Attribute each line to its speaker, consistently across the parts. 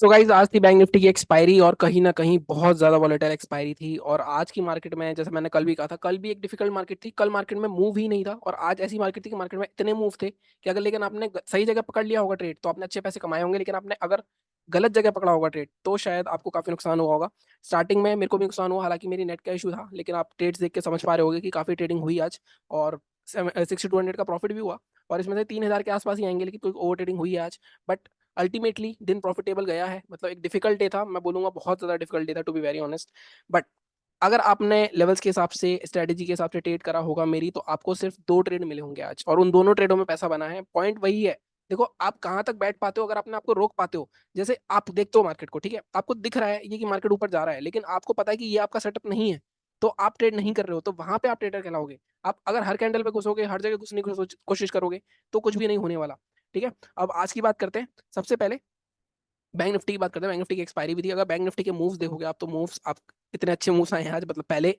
Speaker 1: तो गाइज आज थी बैंक निफ्टी की एक्सपायरी और कहीं ना कहीं बहुत ज्यादा वॉलेटाइल एक्सपायरी थी। और आज की मार्केट में जैसे मैंने कल भी कहा था, कल भी एक डिफिकल्ट मार्केट थी। कल मार्केट में मूव ही नहीं था और आज ऐसी मार्केट थी कि मार्केट में इतने मूव थे कि अगर लेकिन आपने सही जगह पकड़ लिया होगा ट्रेड तो आपने अच्छे पैसे कमाए होंगे, लेकिन आपने अगर गलत जगह पकड़ा होगा ट्रेड तो शायद आपको काफी नुकसान हुआ होगा। स्टार्टिंग में मेरे को भी नुकसान हुआ, हालांकि मेरी नेट का इशू था, लेकिन आप ट्रेड्स देख के समझ पा रहे होगे कि काफी ट्रेडिंग हुई आज। और 6200 का प्रॉफिट भी हुआ और इसमें से 3000 के आसपास ही आएंगे, लेकिन कोई ओवर ट्रेडिंग हुई है आज। बट अल्टीमेटली दिन प्रॉफिटेबल गया है। मतलब एक डिफिकल्ट डे था, मैं बोलूंगा बहुत ज्यादा डिफिकल्ट डे था to be very honest. But अगर आपने लेवल्स के हिसाब से स्ट्रेटेजी के हिसाब से ट्रेड करा होगा मेरी, तो आपको सिर्फ दो ट्रेड मिले होंगे आज और उन दोनों ट्रेडों में पैसा बना है। पॉइंट वही है, देखो आप कहाँ तक बैठ पाते हो, अगर आपने आपको रोक पाते हो। जैसे आप देखते हो मार्केट को, ठीक है, आपको दिख रहा है ये कि मार्केट ऊपर जा रहा है, लेकिन आपको पता है कि ये आपका सेटअप नहीं है, तो आप ट्रेड नहीं कर रहे हो, तो वहां पे आप ट्रेडर कहलाओगे। आप अगर हर कैंडल पे घुसोगे, हर जगह घुसने की कोशिश करोगे, तो कुछ भी नहीं होने वाला। ठीक है, अब आज की बात करते हैं। सबसे पहले बैंक निफ्टी की बात करते हैं। बैंक निफ्टी की एक्सपायरी भी थी। अगर बैंक निफ्टी के मूव्स देखोगे आप, तो मूव्स आप इतने अच्छे मूव्स आए हैं आज। मतलब पहले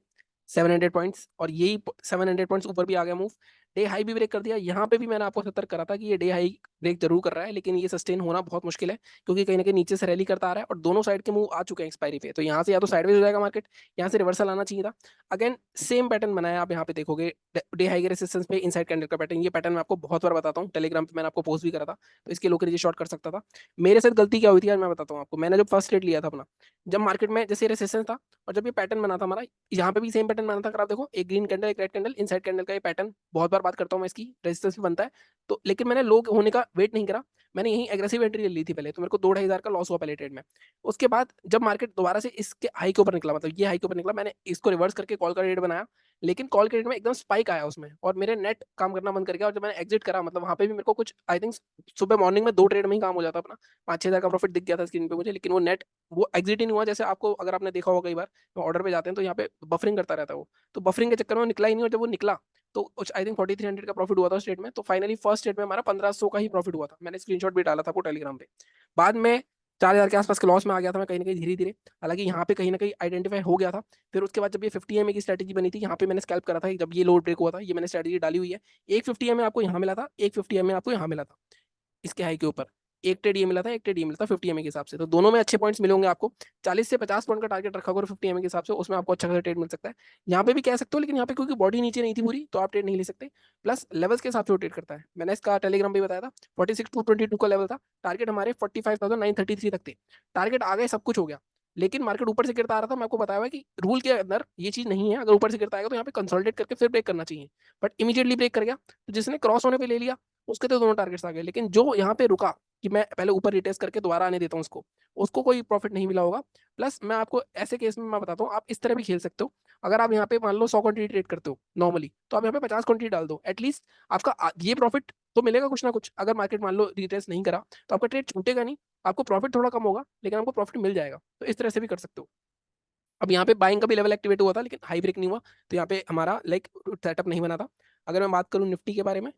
Speaker 1: 700 पॉइंट्स और यही 700 पॉइंट्स ऊपर भी आ गया मूव। डे हाई भी ब्रेक कर दिया। यहाँ पे भी मैंने आपको सतर्क करा था कि ये डे हाई ब्रेक जरूर कर रहा है, लेकिन ये सस्टेन होना बहुत मुश्किल है, क्योंकि कहीं ना कहीं नीचे से रैली करता आ रहा है और दोनों साइड के मूव आ चुके हैं एक्सपायरी पे। तो यहाँ से या तो साइडवेज हो जाएगा मार्केट, यहाँ से रिवर्सल आना चाहिए था। अगेन सेम पैटर्न बनाया, आप यहाँ पे देखोगे डे हाई के रेसिस्टेंस पे इनसाइड कैंडल का पैटर्न। ये पैटर्न मैं आपको बहुत बार बताता हूँ, टेलीग्राम पे मैंने आपको पोस्ट भी करा था, तो इसके लोग नीचे शॉर्ट कर सकता था। मेरे साथ गलती क्या हुई थी आज मैं बताता हूँ आपको। मैंने जब फर्स्ट ट्रेड लिया था अपना, जब मार्केट में जैसे रेसिस्टेंस था और जब ये पैटर्न बना था हमारा, यहाँ पे भी सेम पैटर्न बना था। अगर आप देखो, एक ग्रीन कैंडल एक रेड कैंडल, इनसाइड कैंडल का ये पैटर्न बहुत बार बात करता हूँ मैं, इसकी रेजिस्टेंस भी बनता है। तो लेकिन मैंने लो होने का वेट नहीं करा, मैंने यही एग्रेसिव एंट्री ले ली थी पहले, तो मेरे को 2-2.5 हज़ार का लॉस हुआ पहले ट्रेड में। उसके बाद जब मार्केट दोबारा से इसके हाई के ऊपर निकला, मतलब ये हाई के ऊपर निकला, मैंने इसको रिवर्स करके कॉल का रेट बनाया। लेकिन कॉल के रेट में एकदम स्पाइक आया उसमें और मेरे नेट काम करना बंद कर गया। और जब मैंने एग्जिट करा, मतलब वहां पे भी मेरे को कुछ आई थिंक सुबह मॉर्निंग में दो ट्रेड में ही काम हो जाता अपना। 5-6 हज़ार का प्रॉफिट दिख गया था स्क्रीन पे मुझे, लेकिन वो नेट वो एग्जिट ही नहीं हुआ। जैसे आपको, अगर आपने देखा होगा कई बार तो ऑर्डर पे जाते हैं तो यहाँ पे बफरिंग करता रहता है वो, तो बफरिंग के चक्कर में वो निकला ही नहीं। और जब वो निकला तो कुछ आई थिंक 4300 का प्रॉफिट हुआ था स्टेट में। तो फाइनली फर्स्ट स्टेट में हमारा 1500 का ही प्रॉफिट हुआ था। मैंने स्क्रीनशॉट भी डाला था आपको टेलीग्राम पे। बाद में 4000 के आसपास के लॉस में आ गया था मैं कहीं ना कहीं धीरे धीरे। हालांकि यहाँ पे कहीं ना कहीं आइडेंटिफाई हो गया था। फिर उसके बाद जब ये 50 एम की स्ट्रेटेजी बनी थी, यहाँ पे मैंने स्कैल्प करा था जब ये लोड ब्रेक हुआ था, ये मैंने स्ट्रेटेजी डाली हुई है। एक 50 एम आपको यहाँ मिला था, एक 50 एम आपको यहाँ मिला था इसके हाई के ऊपर। एक ट्रेड ये मिला था, एक ट्रेड ये मिला था 50 एम के हिसाब से, तो दोनों में अच्छे पॉइंट्स मिले होंगे आपको। 40 से 50 पॉइंट का टारगेट रखा करो 50 एम के हिसाब से, उसमें आपको अच्छा खासा ट्रेड मिल सकता है। यहाँ पे भी कह सकते हो, लेकिन यहाँ पे क्योंकि बॉडी नीचे नहीं थी पूरी, तो आप ट्रेड नहीं ले सकते। प्लस लेवल्स के हिसाब से वो ट्रेड करता है, मैंने इसका टेलीग्राम पे बताया था। 46 to 22 का लेवल था, टारगेट हमारे 45,933 तक थे। टारगेट आ गए, सब कुछ हो गया, लेकिन मार्केट ऊपर से गिरता आ रहा था। मैं आपको बताया हुआ है कि रूल के अंदर ये चीज नहीं है, अगर ऊपर से गिरता आएगा तो यहाँ पे कंसोलिडेट करके फिर ब्रेक करना चाहिए। बट इमीडिएटली ब्रेक कर गया, तो जिसने क्रॉस होने पे ले लिया उसके तो दोनों टारगेट्स आ गए। लेकिन जो यहाँ पे रुका कि मैं पहले ऊपर रिटेस्ट करके दोबारा आने देता हूँ उसको, उसको कोई प्रॉफिट नहीं मिला होगा। प्लस मैं आपको ऐसे केस में मैं बताता हूँ, आप इस तरह भी खेल सकते हो। अगर आप यहाँ पे मान लो 100 क्वांटिटी ट्रेड करते हो नॉर्मली, तो आप यहाँ पे 50 क्वांटिटी डाल दो एटलीस्ट। आपका ये प्रॉफिट तो मिलेगा कुछ ना कुछ। अगर मार्केट मान लो रिटेस्ट नहीं करा तो आपका ट्रेड छूटेगा नहीं, आपको प्रॉफिट थोड़ा कम होगा, लेकिन आपको प्रॉफिट मिल जाएगा। तो इस तरह से भी कर सकते हो। अब यहाँ पे बाइंग का भी लेवल एक्टिवेट हुआ था, लेकिन हाई ब्रेक नहीं हुआ, तो यहाँ पे हमारा लाइक सेटअप नहीं बना था। अगर मैं बात करूँ निफ्टी के बारे में,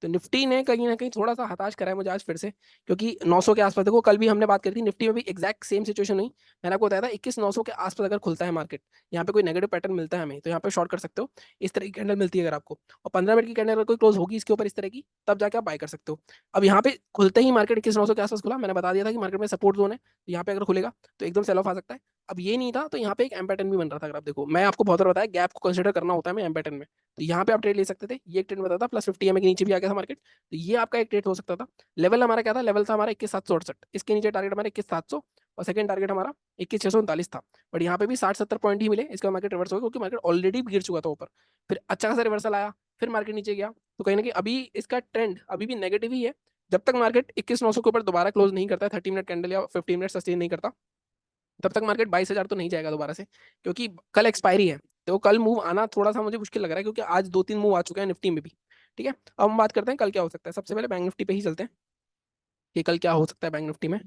Speaker 1: तो निफ्टी ने कहीं ना कहीं थोड़ा सा हताश करा है मुझे आज फिर से, क्योंकि 900 के आसपास देखो, कल भी हमने बात करी थी निफ्टी में भी एग्जैक्ट सेम सिचुएशन हुई। मैंने आपको बताया था 21,900 के आसपास अगर खुलता है मार्केट, यहाँ पे कोई नेगेटिव पैटर्न मिलता है हमें, तो यहाँ पे शॉर्ट कर सकते हो। इस तरह की कैंडल मिलती है अगर आपको, और 15 मिनट की कैंडल अगर कोई क्लोज होगी इसके ऊपर इस तरह की, तब जाके आप बाय कर सकते हो। अब यहाँ पे खुलते ही मार्केट 21,900 के आसपास खुला, मैंने बता दिया था कि मार्केट में सपोर्ट जोन है, तो यहाँ पे अगर खुलेगा तो एकदम सेल ऑफ आ सकता है। अब ये नहीं था, तो यहाँ पे एक एम पैटर्न भी बन रहा था। अगर आप देखो, मैं आपको बहुत बार बताया गैप को कंसिडर करना होता है मैं एम पैटर्न में, तो यहाँ पे आप ट्रेड ले सकते थे। ये एक ट्रेड बताता था, प्लस 50 एम के नीचे भी आ गया था मार्केट, तो ये आपका एक ट्रेड हो सकता था। लेवल हमारा क्या था, लेवल था हमारा 21,768, इसके नीचे टारगेट हमारा 21,700, और सेकंड टारगेट हमारा 21,639 था। बट यहाँ पे भी 60-70 पॉइंट ही मिले, इसका मार्केट रिवर्स हो गया, क्योंकि मार्केट ऑलरेडी गिर चुका था ऊपर। फिर अच्छा खासा रिवर्सल आया, फिर मार्केट नीचे गया। तो कहीं ना कहीं अभी इसका ट्रेंड अभी भी नेगेटिव ही है। जब तक मार्केट 21,900 के ऊपर दोबारा क्लोज नहीं करता है, 30 मिनट कैंडल या 15 मिनट सस्टेन नहीं करता, तब तक मार्केट 22,000 तो नहीं जाएगा दोबारा से, क्योंकि कल एक्सपायरी है। तो कल मूव आना थोड़ा सा मुझे मुश्किल लग रहा है, क्योंकि आज 2-3 मूव आ चुके हैं निफ्टी में भी। ठीक है, अब हम बात करते हैं कल क्या हो सकता है। सबसे पहले बैंक निफ्टी पे ही चलते हैं कि कल क्या हो सकता है बैंक निफ्टी में।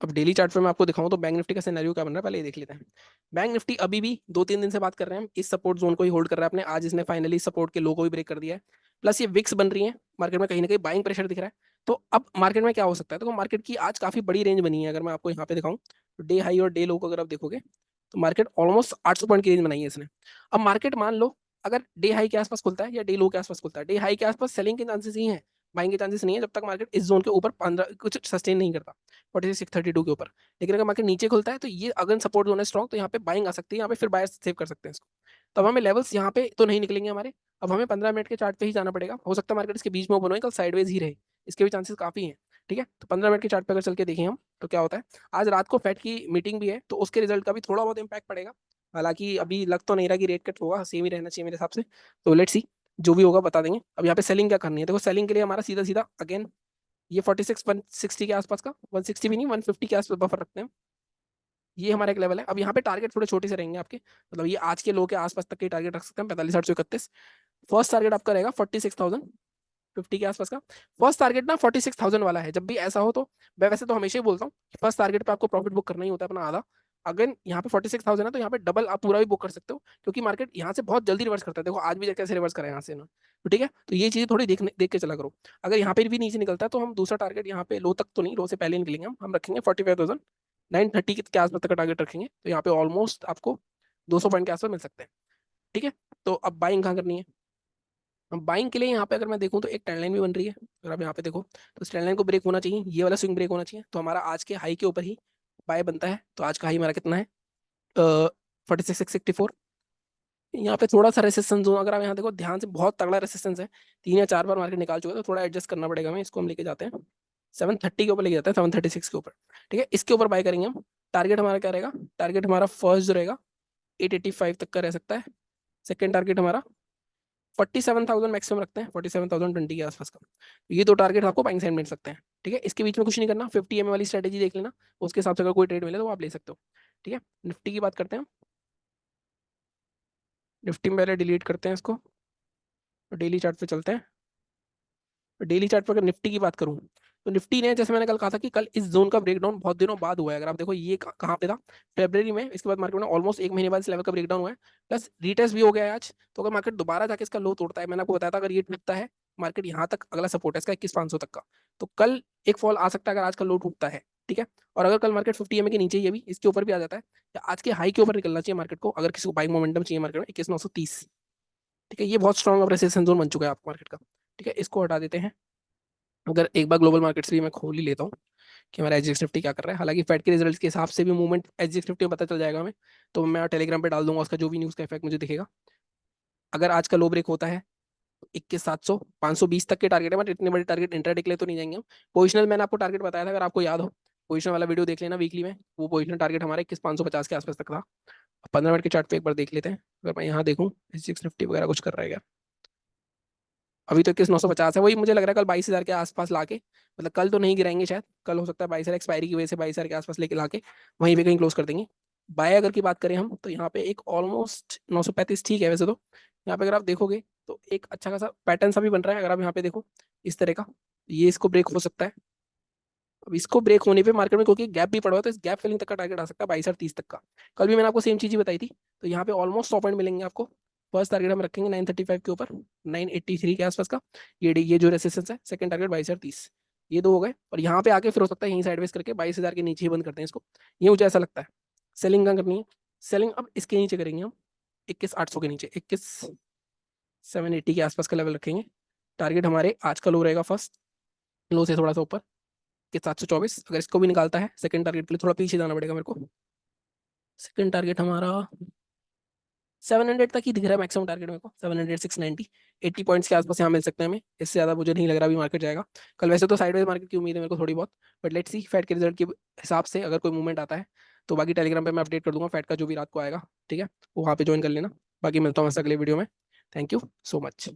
Speaker 1: अब डेली चार्ट पे मैं आपको दिखाऊं तो बैंक निफ्टी का सिनेरियो क्या बन रहा है, पहले ये देख लेते हैं। बैंक निफ्टी अभी भी 2-3 दिन से बात कर रहे हैं, इस सपोर्ट जोन को ही होल्ड कर रहा है अपने। आज इसने फाइनली सपोर्ट के लो को भी ब्रेक कर दिया है। प्लस ये विक्स बन रही है मार्केट में, कहीं ना कहीं बाइंग प्रेशर दिख रहा है। तो अब मार्केट में क्या हो सकता है, तो मार्केट की आज काफी बड़ी रेंज बनी है। अगर मैं आपको यहाँ पे दिखाऊं तो डे हाई और डे लो को अगर आप देखोगे, तो मार्केट ऑलमोस्ट 800 पॉइंट की रेंज बनाई है इसने। अब मार्केट मान लो अगर डे हाई के आसपास खुलता है या डे लो के आसपास खुलता है, डे हाई के आसपास सेलिंग के चांसेस ही हैं, बाइंग के चांसेस नहीं है जब तक मार्केट इस जोन के ऊपर 15 कुछ सस्टेन नहीं करता 4632 के ऊपर। लेकिन अगर मार्केट नीचे खुलता है तो ये अगर सपोर्ट जोन है स्ट्रॉन्ग, तो यहाँ पे बाइंग आ सकती है, यहाँ पे फिर बायर्स सेव कर सकते हैं इसको। तब हमें लेवल्स यहाँ पे तो नहीं निकलेंगे हमारे, अब हमें 15 मिनट के चार्ट पे ही जाना पड़ेगा। हो सकता है मार्केट इसके बीच में ओपन हो, कल साइडवेज ही रहे, इसके भी चांसेस काफी हैं। ठीक है, तो 15 मिनट के चार्ट पे अगर चल के देखें हम तो क्या होता है, आज रात को फेड की मीटिंग भी है, तो उसके रिजल्ट का भी थोड़ा बहुत इंपैक्ट पड़ेगा। हालांकि अभी लग तो नहीं रहा कि रेट कट होगा, सेम ही रहना चाहिए मेरे हिसाब से। तो लेट्स सी, जो भी होगा बता देंगे। अब यहाँ पे सेलिंग क्या करनी है, देखो सेलिंग के लिए हमारा सीधा सीधा अगेन ये 46 160 के आसपास का, 160 भी नहीं 150 के आसपास बफर रखते हैं, ये हमारा एक लेवल है। अब यहाँ पे टारगेट थोड़े छोटे से रहेंगे आपके, मतलब ये आज के लो के आसपास तक के टारगेट रख सकते हैं, 45,831। फर्स्ट टारगेट आपका रहेगा 46,050 के आसपास का। फर्स्ट टारगेट ना 46,000 वाला है। जब भी ऐसा हो तो मैं वैसे तो हमेशा ही बोलता हूँ फर्स्ट टारगेट पे आपको प्रॉफिट बुक करना ही होता है अपना आधा। अगर यहाँ पे 46,000 है तो यहाँ पे डबल आप पूरा भी बुक कर सकते हो, क्योंकि मार्केट यहाँ से बहुत जल्दी रिवर्स करता है। देखो आज भी कैसे रिवर्स करा है यहाँ से ना, तो ठीक है, तो ये चीजें थोड़ी देख के चला करो। अगर यहाँ पे भी नीचे निकलता है तो हम दूसरा टारगेट यहाँ पे लो तक तो नहीं, लो से पहले निकलेंगे, हम रखेंगे 45,930 के आसपास तक का टारगेट रखेंगे, तो यहाँ पे ऑलमोस्ट आपको 200 पॉइंट के आसपास मिल सकते हैं। ठीक है, तो अब बाइंग कहाँ करनी है। बाइंग के लिए यहाँ पे अगर मैं देखूँ तो एक ट्रेंड लाइन भी बन रही है, अगर आप यहाँ पे देखो तो इस ट्रेंड लाइन को ब्रेक होना चाहिए, ये वाला स्विंग ब्रेक होना चाहिए, तो हमारा आज के हाई के ऊपर ही बाय बनता है। तो आज का हाई हमारा कितना है, 46,664। यहाँ पे थोड़ा सा रेसिस्टेंस जोन अगर आप यहाँ देखो ध्यान से, बहुत तगड़ा रेसिस्टेंस है, 3 या 4 बार मार्केट निकाल चुका है, तो थोड़ा एडजस्ट करना पड़ेगा हमें। इसको हम लेके जाते हैं 730 के ऊपर, लेके जाते हैं 736 के ऊपर। ठीक है, इसके ऊपर बाय करेंगे हम। टारगेट हमारा क्या रहेगा, टारगेट हमारा फर्स्ट जो रहेगा 885 तक का रह सकता है। सेकेंड टारगेट हमारा 47,000 मैक्सिमम रखते हैं, 47,020 के आसपास का। ये दो टारगेट आपको बाइंग साइड मिल सकते हैं। ठीक है, इसके बीच में कुछ नहीं करना, 50 वाली स्ट्रेटेजी देख लेना, उसके हिसाब से अगर कोई ट्रेड मिले तो आप ले सकते हो। ठीक है, निफ्टी की बात करते हैं। निफ्टी में पहले डिलीट करते हैं इसको, डेली चार्ट पे चलते हैं। डेली चार्ट पर अगर निफ्टी की बात करूं तो निफ्टी ने, जैसे मैंने कल कहा था कि कल इस जोन का ब्रेकडाउन बहुत दिनों बाद हुआ है। अगर आप देखो ये कहाँ पे था, फरवरी में, इसके बाद मार्केट में ऑलमोस्ट 1 महीने बाद इस लेवल का ब्रेकडाउन हुआ है, प्लस रीटेस्ट भी हो गया है आज। तो अगर मार्केट दोबारा जाके इसका लो तोड़ता है, मैंने आपको बताया था अगर ये टूटता है मार्केट यहाँ तक, अगला सपोर्ट है इसका 21,500 तक का, तो कल एक फॉल आ सकता है अगर आज का लो टूटता है। ठीक है, और अगर कल मार्केट 50 EMA के नीचे, ये भी इसके ऊपर भी आ जाता है, या आज के हाई के ऊपर निकलना चाहिए मार्केट को, अगर किसी को बाइंग मोमेंटम चाहिए मार्केट में 21,930। ठीक है, ये बहुत स्ट्रॉन्ग अप्रिसिएशन जोन बन चुका है आपको मार्केट का। ठीक है, इसको हटा देते हैं। अगर एक बार ग्लोबल मार्केट्स भी मैं खोल ही लेता हूँ कि हमारा एचडीएक्स निफ्टी क्या कर रहा है, हालांकि फेड के रिजल्ट्स के हिसाब से भी मूवमेंट एचडीएक्स निफ्टी में पता चल जाएगा हमें, तो मैं टेलीग्राम पे डाल दूंगा उसका जो भी न्यूज़ का इफेक्ट मुझे दिखेगा। अगर आज का लो ब्रेक होता है 21,700 520 तक के टारगेट है, बट इतने बड़े टारगेट इंट्राडे के लिए तो नहीं जाएंगे हम। पोजिशनल मैंने आपको टारगेट बताया था, अगर आपको याद हो, पोजिशनल वाला वीडियो देख लेना वीकली में, वो पोजिशनल टारगेट हमारे 21,550 के आसपास तक था। 15 मिनट के चार्ट पे एक बार देख लेते हैं, अगर मैं यहाँ देखूँ एचडीएक्स निफ्टी वगैरह कुछ कर रहा है क्या। अभी तो 21,950 है, वही मुझे लग रहा है कल 22,000 के आसपास लाके, मतलब कल तो नहीं गिराएंगे शायद, कल हो सकता है 22,000 एक्सपायरी की वजह से 22,000 के आसपास लेके लाके वहीं पे कहीं क्लोज कर देंगे। बाय अगर की बात करें हम तो यहाँ पे एक ऑलमोस्ट 935 ठीक है वैसे तो, यहाँ पे अगर आप देखोगे तो एक अच्छा खासा पैटर्न सा भी बन रहा है, अगर आप यहाँ पे देखो इस तरह का, ये इसको ब्रेक हो सकता है। अब इसको ब्रेक होने पे मार्केट में क्योंकि गैप भी पड़ा हुआ है, तो इस गैप फिलिंग तक का टारगेट आ सकता है 22,030 तक का। कल भी मैंने आपको सेम चीज ही बताई थी, तो यहाँ पे ऑलमोस्ट 100 पॉइंट मिलेंगे आपको। फर्स्ट टारगेट हम रखेंगे 935 के ऊपर, 983 के आसपास का। ये जो रेसिस्टेंस है, सेकंड टारगेट 22,030, ये दो हो गए। और यहाँ पे आके फिर हो सकता है यहीं साइडवेज करके 22,000 के नीचे ही बंद करते हैं इसको, ये मुझे ऐसा लगता है। सेलिंग कहाँ करनी है, सेलिंग अब इसके नीचे करेंगे हम, 21,800 के नीचे, 21,780 के आसपास का लेवल रखेंगे। टारगेट हमारे आज का लो रहेगा फर्स्ट, लो से थोड़ा सा ऊपर के 724। अगर इसको भी निकालता है सेकंड टारगेट के लिए थोड़ा पीछे जाना पड़ेगा मेरे को। सेकंड टारगेट हमारा 700 तक ही दिख रहा है मैक्सिमम टारगेट मेरे को, 700 690 80 पॉइंट्स के आसपास यहाँ मिल सकते हैं हमें, इससे ज़्यादा मुझे नहीं लग रहा अभी मार्केट जाएगा कल। वैसे तो साइडवेज मार्केट की उम्मीद है मेरे को थोड़ी बहुत, बट लेट्स सी फैट के रिजल्ट के हिसाब से अगर कोई मूवमेंट आता है तो बाकी टेलीग्राम पे मैं अपडेट कर दूंगा फैट का जो भी रात को आएगा। ठीक है, वो वहाँ पे ज्वाइन कर लेना। बाकी मिलता हूँ मैं अगले वीडियो में। Thank you so much.